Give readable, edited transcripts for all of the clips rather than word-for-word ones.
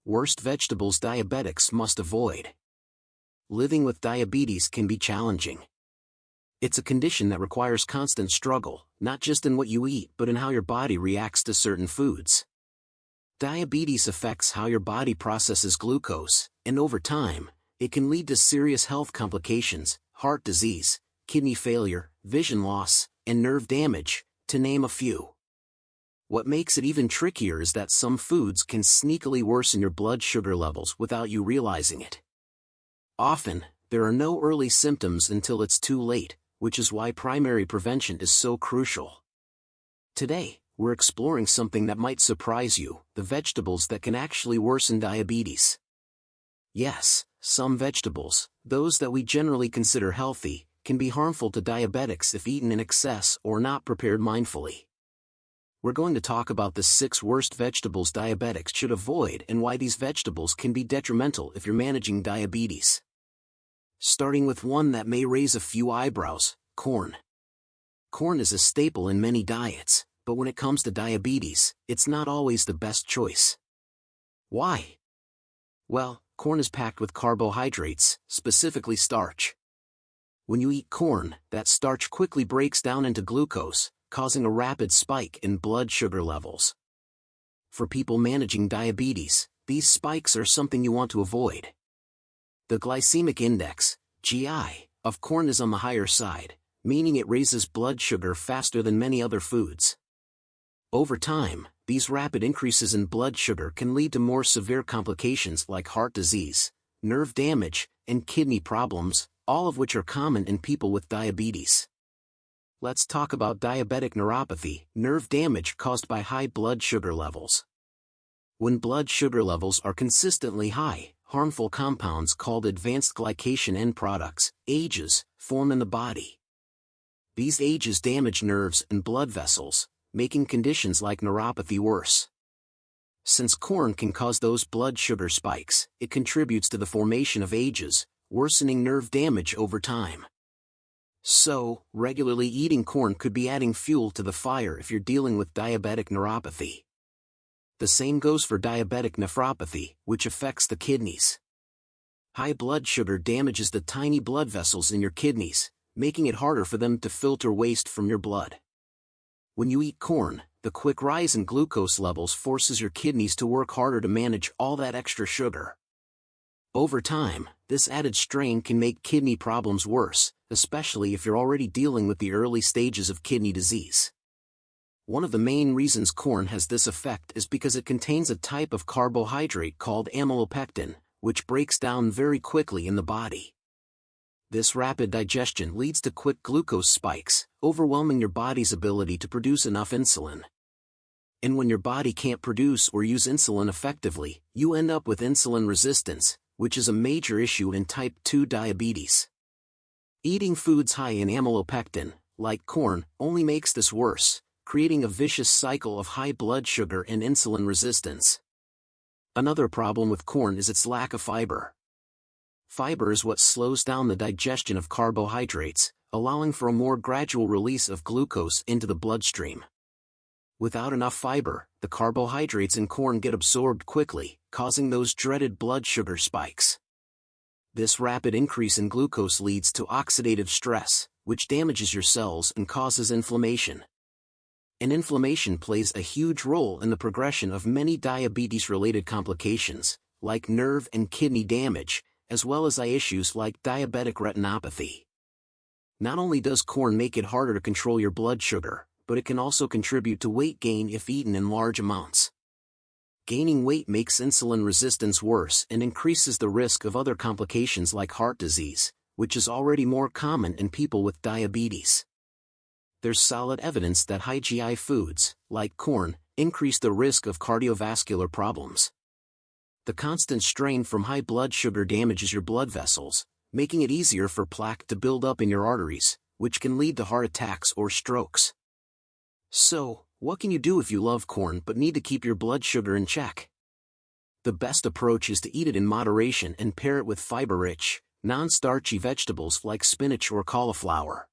Worst vegetables diabetics must avoid. Living with diabetes can be challenging. It's a condition that requires constant struggle, not just in what you eat but in how your body reacts to certain foods. Diabetes affects how your body processes glucose, and over time, it can lead to serious health complications, heart disease, kidney failure, vision loss, and nerve damage, to name a few. What makes it even trickier is that some foods can sneakily worsen your blood sugar levels without you realizing it. Often, there are no early symptoms until it's too late, which is why primary prevention is so crucial. Today, we're exploring something that might surprise you: the vegetables that can actually worsen diabetes. Yes, some vegetables, those that we generally consider healthy, can be harmful to diabetics if eaten in excess or not prepared mindfully. We're going to talk about the 6 worst vegetables diabetics should avoid and why these vegetables can be detrimental if you're managing diabetes. Starting with one that may raise a few eyebrows: corn. Corn is a staple in many diets, but when it comes to diabetes, it's not always the best choice. Why? Well, corn is packed with carbohydrates, specifically starch. When you eat corn, that starch quickly breaks down into glucose, causing a rapid spike in blood sugar levels. For people managing diabetes, these spikes are something you want to avoid. The glycemic index, GI, of corn is on the higher side, meaning it raises blood sugar faster than many other foods. Over time, these rapid increases in blood sugar can lead to more severe complications like heart disease, nerve damage, and kidney problems, all of which are common in people with diabetes. Let's talk about diabetic neuropathy, nerve damage caused by high blood sugar levels. When blood sugar levels are consistently high, harmful compounds called advanced glycation end products, AGEs, form in the body. These AGEs damage nerves and blood vessels, making conditions like neuropathy worse. Since corn can cause those blood sugar spikes, it contributes to the formation of AGEs, worsening nerve damage over time. So, regularly eating corn could be adding fuel to the fire if you're dealing with diabetic neuropathy. The same goes for diabetic nephropathy, which affects the kidneys. High blood sugar damages the tiny blood vessels in your kidneys, making it harder for them to filter waste from your blood. When you eat corn, the quick rise in glucose levels forces your kidneys to work harder to manage all that extra sugar. Over time, this added strain can make kidney problems worse, especially if you're already dealing with the early stages of kidney disease. One of the main reasons corn has this effect is because it contains a type of carbohydrate called amylopectin, which breaks down very quickly in the body. This rapid digestion leads to quick glucose spikes, overwhelming your body's ability to produce enough insulin. And when your body can't produce or use insulin effectively, you end up with insulin resistance, which is a major issue in type 2 diabetes. Eating foods high in amylopectin, like corn, only makes this worse, creating a vicious cycle of high blood sugar and insulin resistance. Another problem with corn is its lack of fiber. Fiber is what slows down the digestion of carbohydrates, allowing for a more gradual release of glucose into the bloodstream. Without enough fiber, the carbohydrates in corn get absorbed quickly, causing those dreaded blood sugar spikes. This rapid increase in glucose leads to oxidative stress, which damages your cells and causes inflammation. And inflammation plays a huge role in the progression of many diabetes-related complications, like nerve and kidney damage, as well as eye issues like diabetic retinopathy. Not only does corn make it harder to control your blood sugar, but it can also contribute to weight gain if eaten in large amounts. Gaining weight makes insulin resistance worse and increases the risk of other complications like heart disease, which is already more common in people with diabetes. There's solid evidence that high GI foods, like corn, increase the risk of cardiovascular problems. The constant strain from high blood sugar damages your blood vessels, making it easier for plaque to build up in your arteries, which can lead to heart attacks or strokes. So, what can you do if you love corn but need to keep your blood sugar in check? The best approach is to eat it in moderation and pair it with fiber-rich, non-starchy vegetables like spinach or cauliflower.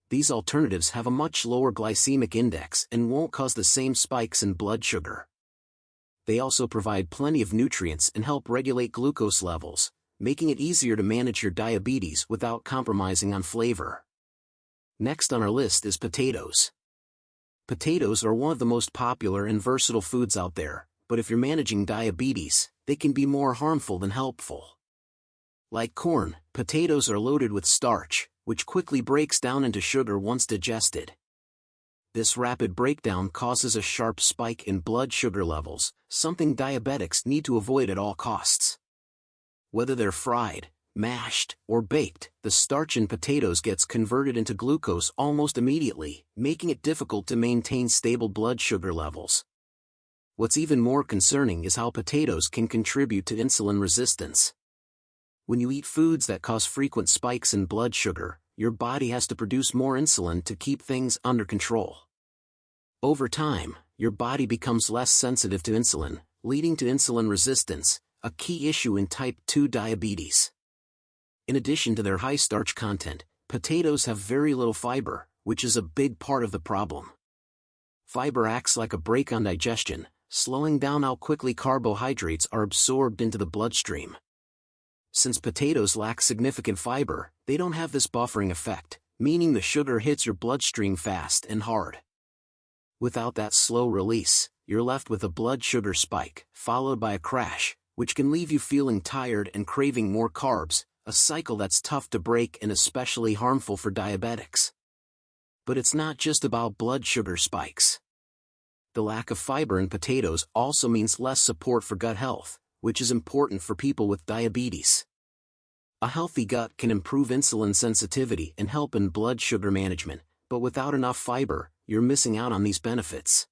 These alternatives have a much lower glycemic index and won't cause the same spikes in blood sugar. They also provide plenty of nutrients and help regulate glucose levels, making it easier to manage your diabetes without compromising on flavor. Next on our list is potatoes. Potatoes are one of the most popular and versatile foods out there, but if you're managing diabetes, they can be more harmful than helpful. Like corn, potatoes are loaded with starch, which quickly breaks down into sugar once digested. This rapid breakdown causes a sharp spike in blood sugar levels, something diabetics need to avoid at all costs. Whether they're fried, mashed, or baked, the starch in potatoes gets converted into glucose almost immediately, making it difficult to maintain stable blood sugar levels. What's even more concerning is how potatoes can contribute to insulin resistance. When you eat foods that cause frequent spikes in blood sugar, your body has to produce more insulin to keep things under control. Over time, your body becomes less sensitive to insulin, leading to insulin resistance, a key issue in type 2 diabetes. In addition to their high starch content, potatoes have very little fiber, which is a big part of the problem. Fiber acts like a brake on digestion, slowing down how quickly carbohydrates are absorbed into the bloodstream. Since potatoes lack significant fiber, they don't have this buffering effect, meaning the sugar hits your bloodstream fast and hard. Without that slow release, you're left with a blood sugar spike, followed by a crash, which can leave you feeling tired and craving more carbs, a cycle that's tough to break and especially harmful for diabetics. But it's not just about blood sugar spikes. The lack of fiber in potatoes also means less support for gut health, which is important for people with diabetes. A healthy gut can improve insulin sensitivity and help in blood sugar management, but without enough fiber, you're missing out on these benefits.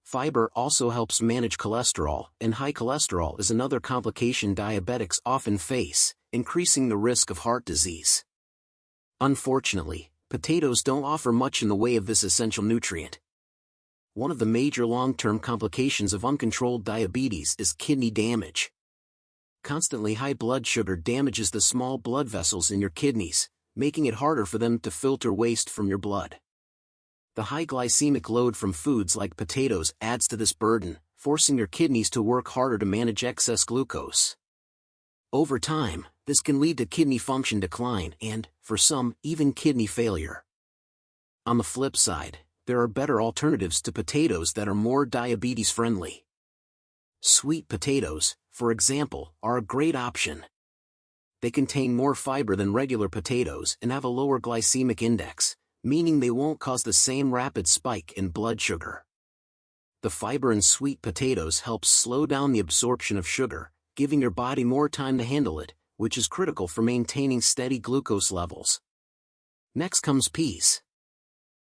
Fiber also helps manage cholesterol, and high cholesterol is another complication diabetics often face, increasing the risk of heart disease. Unfortunately, potatoes don't offer much in the way of this essential nutrient. One of the major long-term complications of uncontrolled diabetes is kidney damage. Constantly high blood sugar damages the small blood vessels in your kidneys, making it harder for them to filter waste from your blood. The high glycemic load from foods like potatoes adds to this burden, forcing your kidneys to work harder to manage excess glucose. Over time, this can lead to kidney function decline and, for some, even kidney failure. On the flip side, there are better alternatives to potatoes that are more diabetes-friendly. Sweet potatoes, for example, are a great option. They contain more fiber than regular potatoes and have a lower glycemic index, meaning they won't cause the same rapid spike in blood sugar. The fiber in sweet potatoes helps slow down the absorption of sugar, giving your body more time to handle it, which is critical for maintaining steady glucose levels. Next comes peas.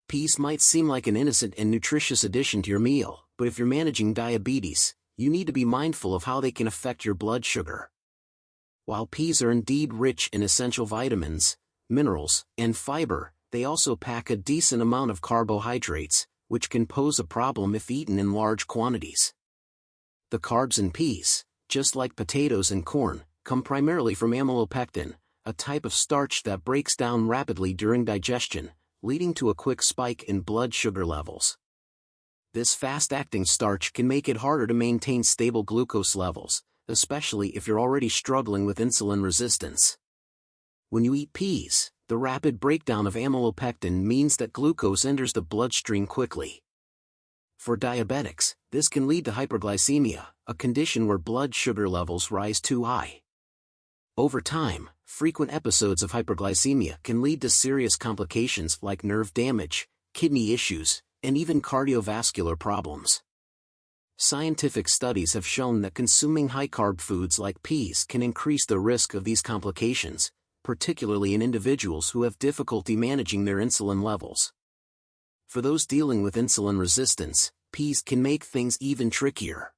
Peas might seem like an innocent and nutritious addition to your meal, but if you're managing diabetes, you need to be mindful of how they can affect your blood sugar. While peas are indeed rich in essential vitamins, minerals, and fiber, they also pack a decent amount of carbohydrates, which can pose a problem if eaten in large quantities. The carbs in peas, just like potatoes and corn, come primarily from amylopectin, a type of starch that breaks down rapidly during digestion, leading to a quick spike in blood sugar levels. This fast-acting starch can make it harder to maintain stable glucose levels, especially if you're already struggling with insulin resistance. When you eat peas, the rapid breakdown of amylopectin means that glucose enters the bloodstream quickly. For diabetics, this can lead to hyperglycemia, a condition where blood sugar levels rise too high. Over time, frequent episodes of hyperglycemia can lead to serious complications like nerve damage, kidney issues, and even cardiovascular problems. Scientific studies have shown that consuming high-carb foods like peas can increase the risk of these complications, particularly in individuals who have difficulty managing their insulin levels. For those dealing with insulin resistance, peas can make things even trickier.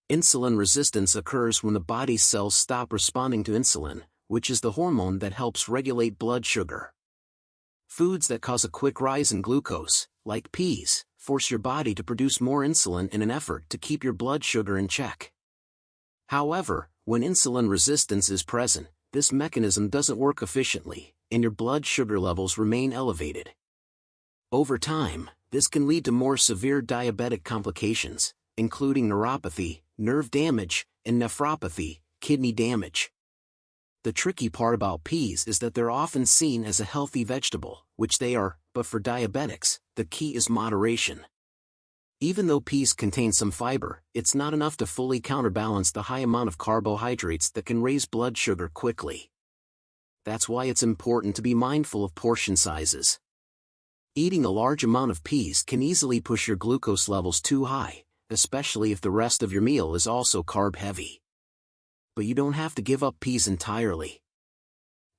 Insulin resistance occurs when the body's cells stop responding to insulin, which is the hormone that helps regulate blood sugar. Foods that cause a quick rise in glucose, like peas, force your body to produce more insulin in an effort to keep your blood sugar in check. However, when insulin resistance is present, this mechanism doesn't work efficiently, and your blood sugar levels remain elevated. Over time, this can lead to more severe diabetic complications, including neuropathy, nerve damage, and nephropathy, kidney damage. The tricky part about peas is that they're often seen as a healthy vegetable, which they are, but for diabetics, the key is moderation. Even though peas contain some fiber, it's not enough to fully counterbalance the high amount of carbohydrates that can raise blood sugar quickly. That's why it's important to be mindful of portion sizes. Eating a large amount of peas can easily push your glucose levels too high, especially if the rest of your meal is also carb-heavy. But you don't have to give up peas entirely.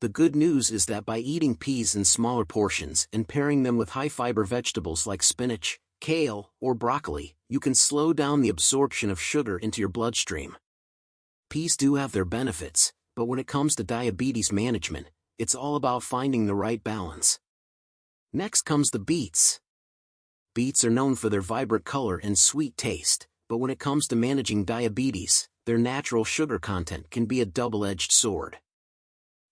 The good news is that by eating peas in smaller portions and pairing them with high-fiber vegetables like spinach, kale, or broccoli, you can slow down the absorption of sugar into your bloodstream. Peas do have their benefits, but when it comes to diabetes management, it's all about finding the right balance. Next comes the beets. Beets are known for their vibrant color and sweet taste, but when it comes to managing diabetes, their natural sugar content can be a double-edged sword.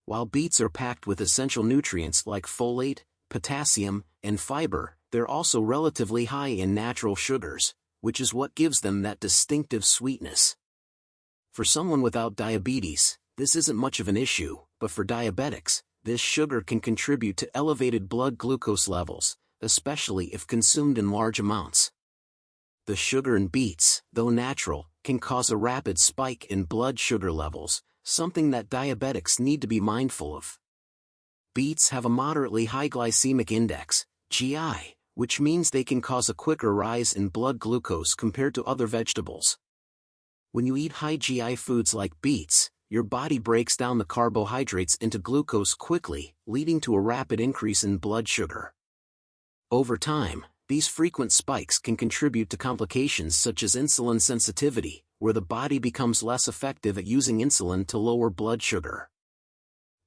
While beets are packed with essential nutrients like folate, potassium, and fiber, they're also relatively high in natural sugars, which is what gives them that distinctive sweetness. For someone without diabetes, this isn't much of an issue, but for diabetics, this sugar can contribute to elevated blood glucose levels, especially if consumed in large amounts. The sugar in beets, though natural, can cause a rapid spike in blood sugar levels, something that diabetics need to be mindful of. Beets have a moderately high glycemic index, GI, which means they can cause a quicker rise in blood glucose compared to other vegetables. When you eat high GI foods like beets, your body breaks down the carbohydrates into glucose quickly, leading to a rapid increase in blood sugar. Over time, these frequent spikes can contribute to complications such as insulin sensitivity, where the body becomes less effective at using insulin to lower blood sugar.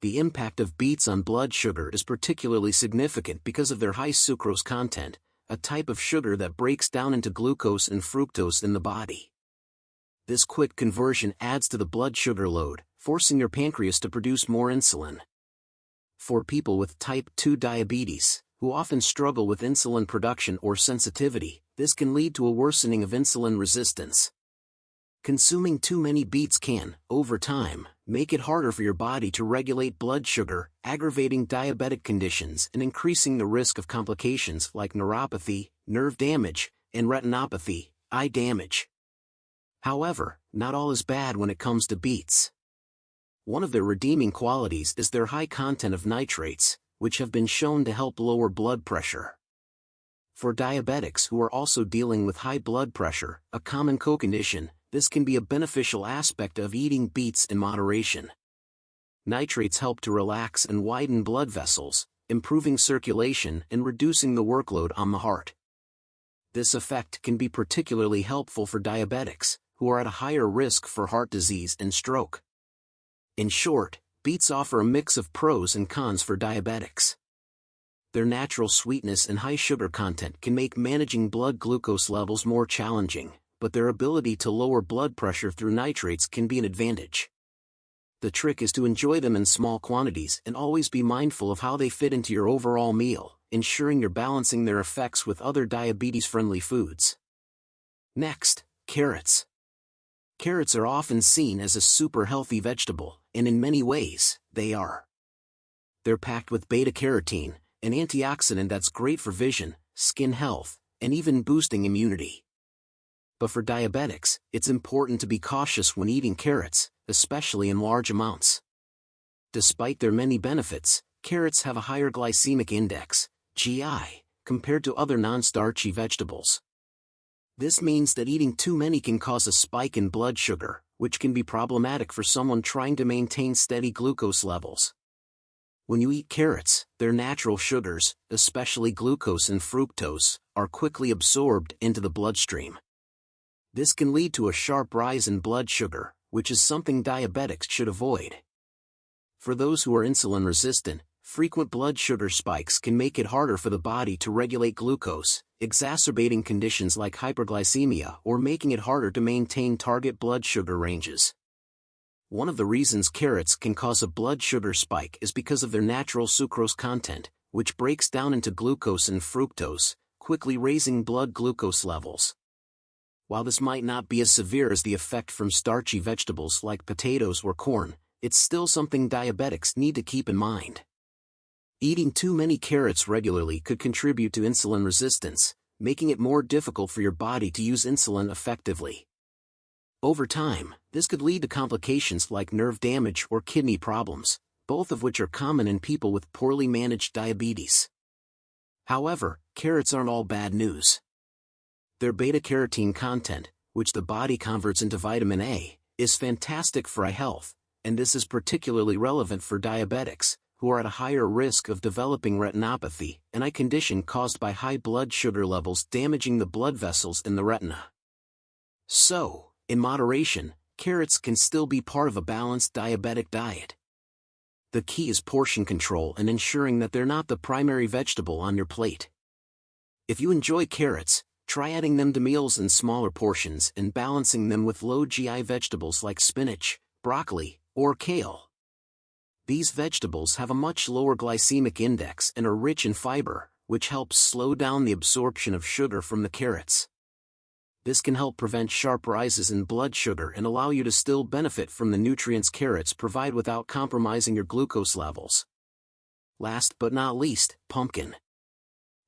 The impact of beets on blood sugar is particularly significant because of their high sucrose content, a type of sugar that breaks down into glucose and fructose in the body. This quick conversion adds to the blood sugar load, forcing your pancreas to produce more insulin. For people with type 2 diabetes, who often struggle with insulin production or sensitivity, this can lead to a worsening of insulin resistance. Consuming too many beets can, over time, make it harder for your body to regulate blood sugar, aggravating diabetic conditions and increasing the risk of complications like neuropathy, nerve damage, and retinopathy, eye damage. However, not all is bad when it comes to beets. One of their redeeming qualities is their high content of nitrates, which have been shown to help lower blood pressure. For diabetics who are also dealing with high blood pressure, a common co-condition, this can be a beneficial aspect of eating beets in moderation. Nitrates help to relax and widen blood vessels, improving circulation and reducing the workload on the heart. This effect can be particularly helpful for diabetics, who are at a higher risk for heart disease and stroke. In short, beets offer a mix of pros and cons for diabetics. Their natural sweetness and high sugar content can make managing blood glucose levels more challenging, but their ability to lower blood pressure through nitrates can be an advantage. The trick is to enjoy them in small quantities and always be mindful of how they fit into your overall meal, ensuring you're balancing their effects with other diabetes-friendly foods. Next, carrots. Carrots are often seen as a super healthy vegetable, and in many ways, they are. They're packed with beta-carotene, an antioxidant that's great for vision, skin health, and even boosting immunity. But for diabetics, it's important to be cautious when eating carrots, especially in large amounts. Despite their many benefits, carrots have a higher glycemic index, GI, compared to other non-starchy vegetables. This means that eating too many can cause a spike in blood sugar, which can be problematic for someone trying to maintain steady glucose levels. When you eat carrots, their natural sugars, especially glucose and fructose, are quickly absorbed into the bloodstream. This can lead to a sharp rise in blood sugar, which is something diabetics should avoid. For those who are insulin resistant, frequent blood sugar spikes can make it harder for the body to regulate glucose, exacerbating conditions like hyperglycemia or making it harder to maintain target blood sugar ranges. One of the reasons carrots can cause a blood sugar spike is because of their natural sucrose content, which breaks down into glucose and fructose, quickly raising blood glucose levels. While this might not be as severe as the effect from starchy vegetables like potatoes or corn, it's still something diabetics need to keep in mind. Eating too many carrots regularly could contribute to insulin resistance, making it more difficult for your body to use insulin effectively. Over time, this could lead to complications like nerve damage or kidney problems, both of which are common in people with poorly managed diabetes. However, carrots aren't all bad news. Their beta-carotene content, which the body converts into vitamin A, is fantastic for eye health, and this is particularly relevant for diabetics, who are at a higher risk of developing retinopathy, an eye condition caused by high blood sugar levels damaging the blood vessels in the retina. So, in moderation, carrots can still be part of a balanced diabetic diet. The key is portion control and ensuring that they're not the primary vegetable on your plate. If you enjoy carrots, try adding them to meals in smaller portions and balancing them with low GI vegetables like spinach, broccoli, or kale. These vegetables have a much lower glycemic index and are rich in fiber, which helps slow down the absorption of sugar from the carrots. This can help prevent sharp rises in blood sugar and allow you to still benefit from the nutrients carrots provide without compromising your glucose levels. Last but not least, pumpkin.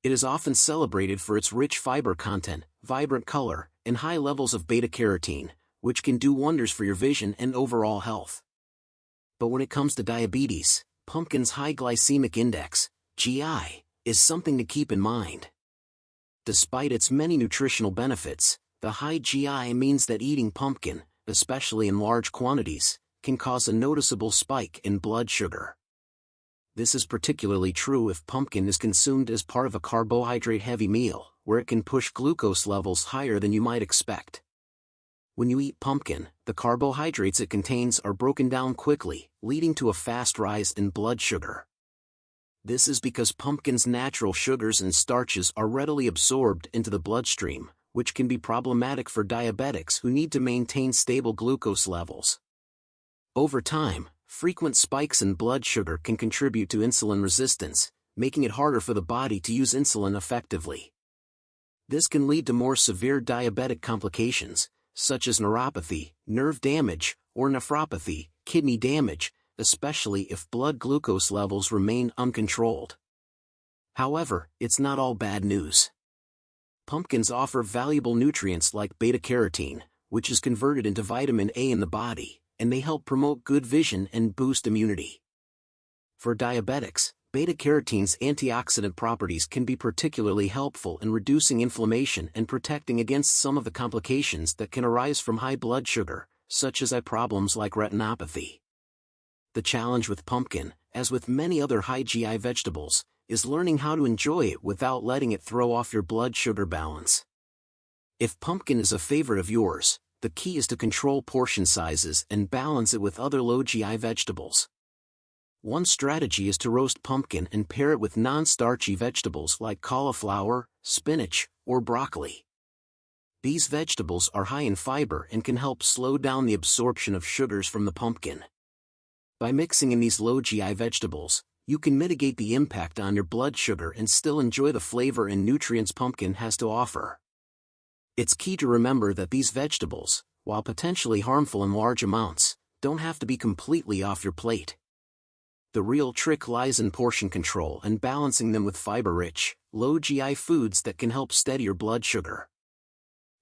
It is often celebrated for its rich fiber content, vibrant color, and high levels of beta-carotene, which can do wonders for your vision and overall health. But when it comes to diabetes, pumpkin's high glycemic index, GI, is something to keep in mind. Despite its many nutritional benefits, the high GI means that eating pumpkin, especially in large quantities, can cause a noticeable spike in blood sugar. This is particularly true if pumpkin is consumed as part of a carbohydrate-heavy meal, where it can push glucose levels higher than you might expect. When you eat pumpkin, the carbohydrates it contains are broken down quickly, leading to a fast rise in blood sugar. This is because pumpkin's natural sugars and starches are readily absorbed into the bloodstream, which can be problematic for diabetics who need to maintain stable glucose levels. Over time, frequent spikes in blood sugar can contribute to insulin resistance, making it harder for the body to use insulin effectively. This can lead to more severe diabetic complications, such as neuropathy, nerve damage, or nephropathy, kidney damage, especially if blood glucose levels remain uncontrolled. However, it's not all bad news. Pumpkins offer valuable nutrients like beta-carotene, which is converted into vitamin A in the body, and they help promote good vision and boost immunity. For diabetics, beta-carotene's antioxidant properties can be particularly helpful in reducing inflammation and protecting against some of the complications that can arise from high blood sugar, such as eye problems like retinopathy. The challenge with pumpkin, as with many other high GI vegetables, is learning how to enjoy it without letting it throw off your blood sugar balance. If pumpkin is a favorite of yours, the key is to control portion sizes and balance it with other low GI vegetables. One strategy is to roast pumpkin and pair it with non-starchy vegetables like cauliflower, spinach, or broccoli. These vegetables are high in fiber and can help slow down the absorption of sugars from the pumpkin. By mixing in these low GI vegetables, you can mitigate the impact on your blood sugar and still enjoy the flavor and nutrients pumpkin has to offer. It's key to remember that these vegetables, while potentially harmful in large amounts, don't have to be completely off your plate. The real trick lies in portion control and balancing them with fiber-rich, low GI foods that can help steady your blood sugar.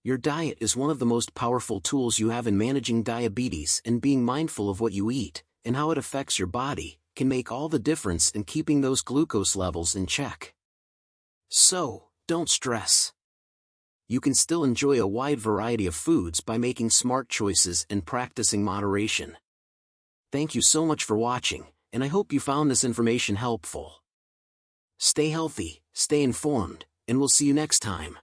Your diet is one of the most powerful tools you have in managing diabetes, and being mindful of what you eat and how it affects your body can make all the difference in keeping those glucose levels in check. So, don't stress. You can still enjoy a wide variety of foods by making smart choices and practicing moderation. Thank you so much for watching, and I hope you found this information helpful. Stay healthy, stay informed, and we'll see you next time.